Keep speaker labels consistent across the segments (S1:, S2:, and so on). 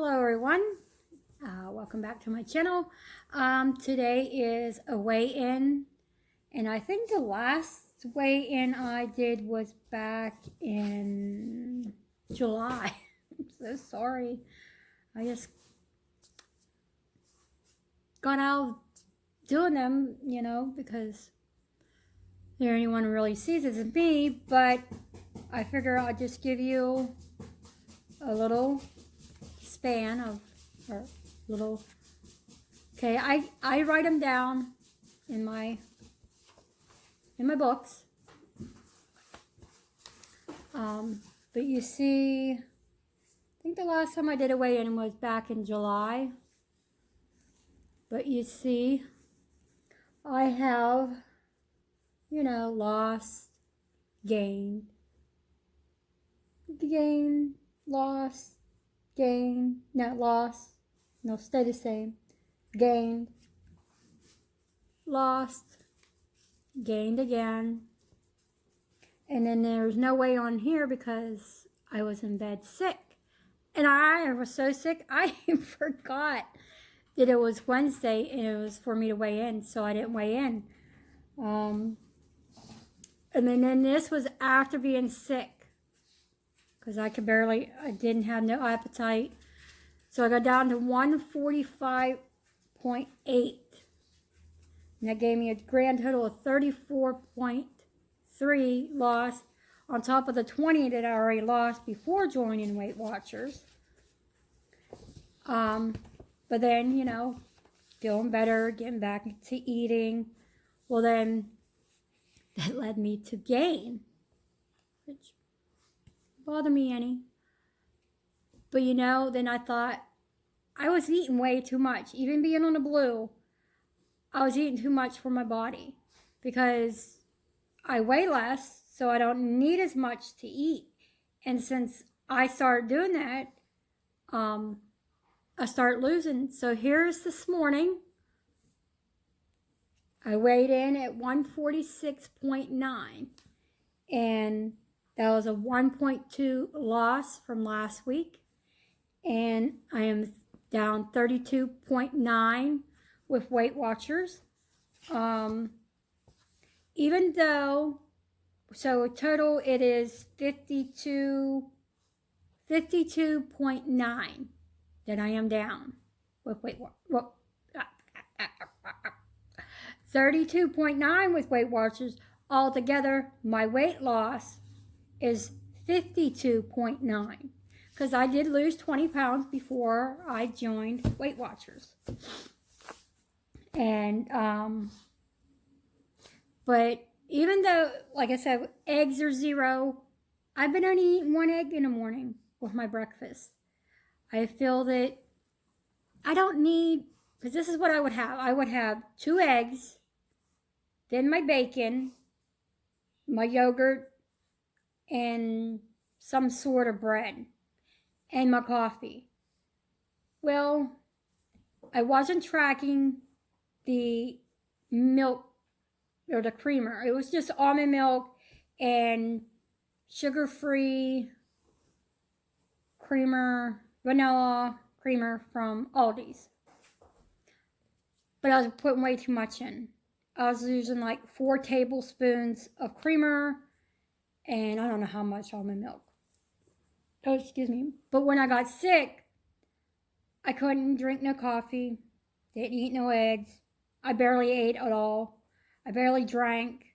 S1: Hello everyone, welcome back to my channel. Today is a weigh-in, and I think the last weigh-in I did was back in July. I'm so sorry. I just got out of doing them, because there anyone who really sees it is me, but I figure I'll just give you a little span of, or little, okay, I write them down in my books, but you see, I think the last time I did a weigh-in was back in July, but you see, I have, lost, gained, lost, gain, not lost, no, stay the same, gained, lost, gained again, and then there's no way on here because I was in bed sick, and I was so sick I forgot that it was Wednesday and it was for me to weigh in, so I didn't weigh in, and then this was after being sick, because I didn't have no appetite. So I got down to 145.8. And that gave me a grand total of 34.3 loss on top of the 20 that I already lost before joining Weight Watchers. But then, feeling better, getting back to eating. Well, then that led me to gain, which bothered me any. But then I thought I was eating way too much. Even being on the blue, I was eating too much for my body because I weigh less, so I don't need as much to eat. And since I started doing that, I started losing. So here's this morning. I weighed in at 146.9, and that was a 1.2 loss from last week. And I am down 32.9 with Weight Watchers. Even though, so total it is 52.9 that I am down with Weight Watchers. 32.9 with Weight Watchers. Altogether, my weight loss is 52.9. Because I did lose 20 pounds before I joined Weight Watchers. And, but even though, like I said, eggs are 0, I've been only eating 1 egg in the morning with my breakfast. I feel that I don't need, because this is what I would have. I would have 2 eggs, then my bacon, my yogurt, and some sort of bread, and my coffee. Well, I wasn't tracking the milk or the creamer. It was just almond milk and sugar-free creamer, vanilla creamer from Aldi's. But I was putting way too much in. I was using like 4 tablespoons of creamer and I don't know how much almond milk. Oh, excuse me. But when I got sick, I couldn't drink no coffee, didn't eat no eggs. I barely ate at all. I barely drank.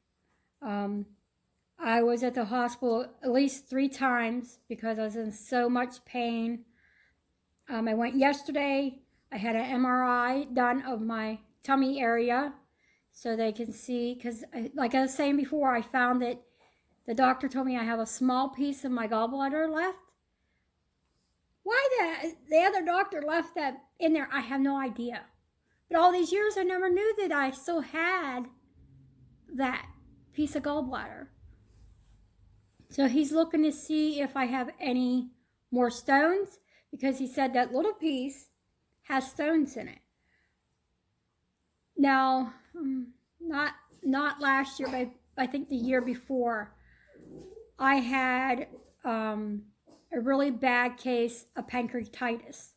S1: I was at the hospital at least 3 times because I was in so much pain. I went yesterday. I had an MRI done of my tummy area so they can see, because like I was saying before, I found that the doctor told me I have a small piece of my gallbladder left. Why the other doctor left that in there, I have no idea. But all these years, I never knew that I still had that piece of gallbladder. So he's looking to see if I have any more stones, because he said that little piece has stones in it. Now, not last year, but I think the year before, I had a really bad case of pancreatitis.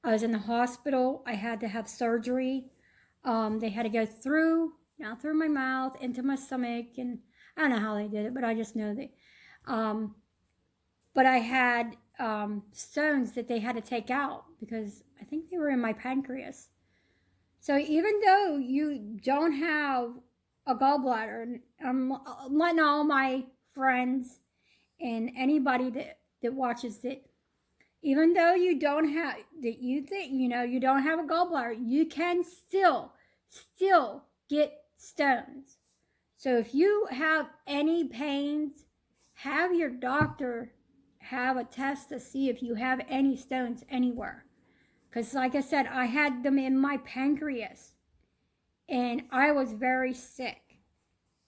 S1: I was in the hospital. I had to have surgery. They had to go through, not through my mouth, into my stomach, and I don't know how they did it, but I just know that. But I had stones that they had to take out because I think they were in my pancreas. So even though you don't have a gallbladder, I'm letting all my friends and anybody that watches it, even though you don't have that, you think you don't have a gallbladder, you can still get stones. So if you have any pains, have your doctor have a test to see if you have any stones anywhere. Because like I said, I had them in my pancreas and I was very sick.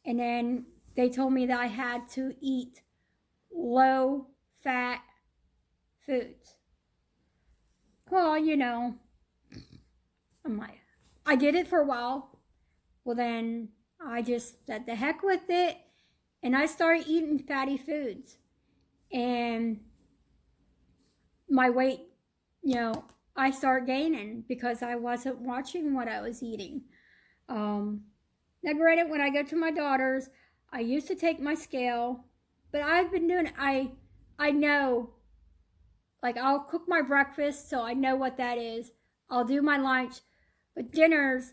S1: And then they told me that I had to eat low fat foods. Well, I'm like, I did it for a while. Well, then I just said the heck with it. And I started eating fatty foods. And my weight, I started gaining because I wasn't watching what I was eating. Now, granted, when I go to my daughter's, I used to take my scale, but I've been doing it. I know, like, I'll cook my breakfast, so I know what that is. I'll do my lunch, but dinners,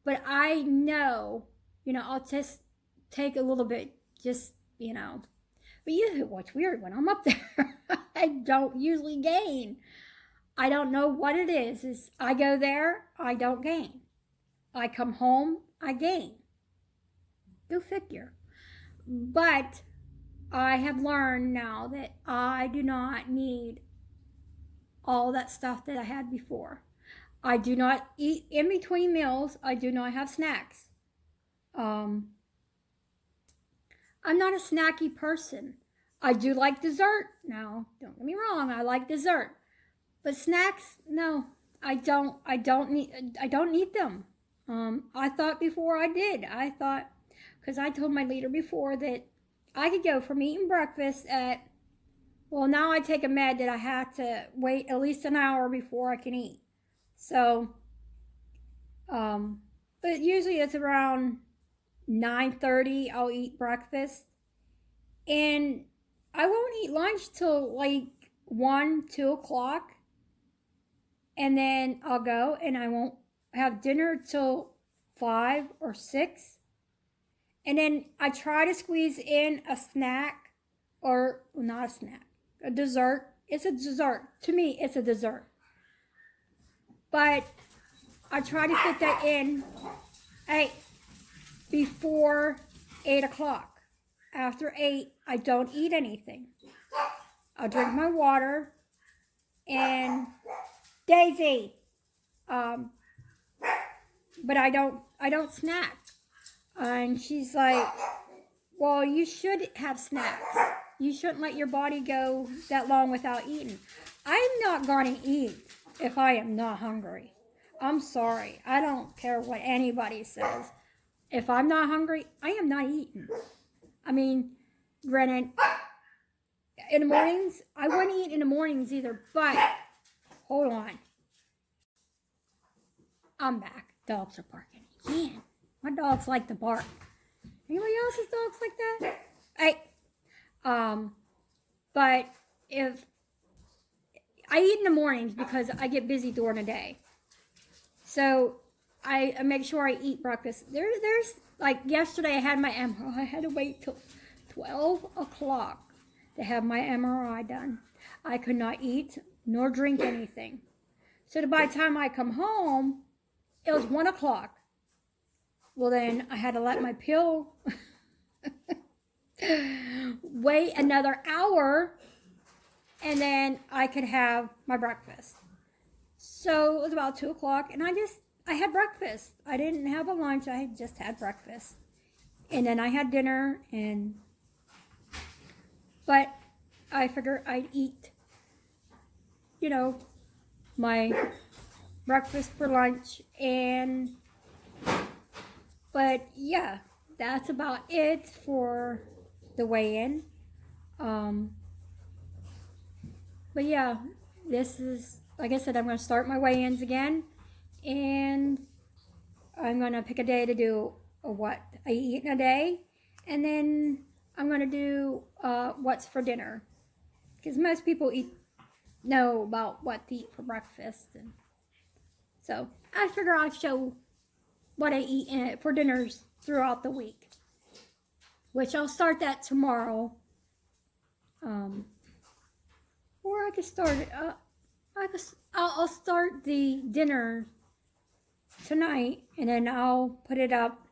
S1: but I know, I'll just take a little bit, just, But what's weird, when I'm up there, I don't usually gain. I don't know what it is I go there, I don't gain. I come home, I gain. Go figure. But I have learned now that I do not need all that stuff that I had before. I do not eat in between meals. I do not have snacks. I'm not a snacky person. I do like dessert now. Don't get me wrong, I like dessert. But snacks, no, I don't need them. I thought before I did. I thought, because I told my leader before that I could go from eating breakfast at, well, now I take a med that I have to wait at least an hour before I can eat. So, but usually it's around 9:30 I'll eat breakfast. And I won't eat lunch till like 1, 2 o'clock. And then I'll go and I won't have dinner till 5 or 6. And then I try to squeeze in a snack, or not a snack, a dessert. It's a dessert. To me, it's a dessert. But I try to fit that in before 8 o'clock. After 8, I don't eat anything. I'll drink my water and Daisy. But I don't snack. And she's like, well, you should have snacks. You shouldn't let your body go that long without eating. I'm not going to eat if I am not hungry. I'm sorry. I don't care what anybody says. If I'm not hungry, I am not eating. I mean, granted, in the mornings, I wouldn't eat in the mornings either, but hold on. I'm back. Dogs are barking again. My dogs like to bark. Anybody else's dogs like that? But if I eat in the mornings because I get busy during the day, so I make sure I eat breakfast. There's like yesterday I had my MRI. I had to wait till 12 o'clock to have my MRI done. I could not eat nor drink anything. So by the time I come home, it was 1 o'clock. Well, then I had to let my pill wait another hour, and then I could have my breakfast. So it was about 2 o'clock, and I had breakfast. I didn't have a lunch. I just had breakfast. And then I had dinner, but I figured I'd eat, my breakfast for lunch. But yeah, that's about it for the weigh-in. But yeah, this is like I said, I'm going to start my weigh-ins again, and I'm going to pick a day to do what I eat in a day, and then I'm going to do what's for dinner, because most people know about what to eat for breakfast, and so I figure I'll show what I eat for dinners throughout the week, which I'll start that tomorrow. Or I could start it. I'll start the dinner tonight, and then I'll put it up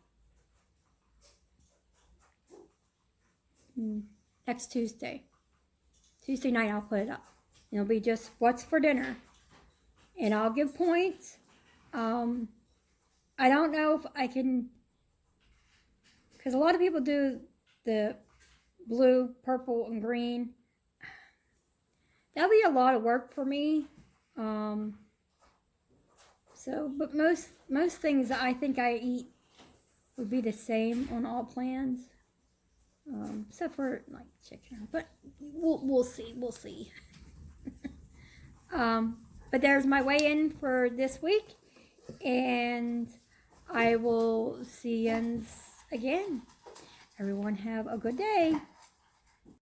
S1: next Tuesday. Tuesday night I'll put it up. It'll be just what's for dinner, and I'll give points. I don't know if I can, because a lot of people do the blue, purple, and green. That'll be a lot of work for me. But most things that I think I eat would be the same on all plans, except for like chicken. But we'll see. We'll see. But there's my weigh-in for this week, and I will see you again. Everyone have a good day.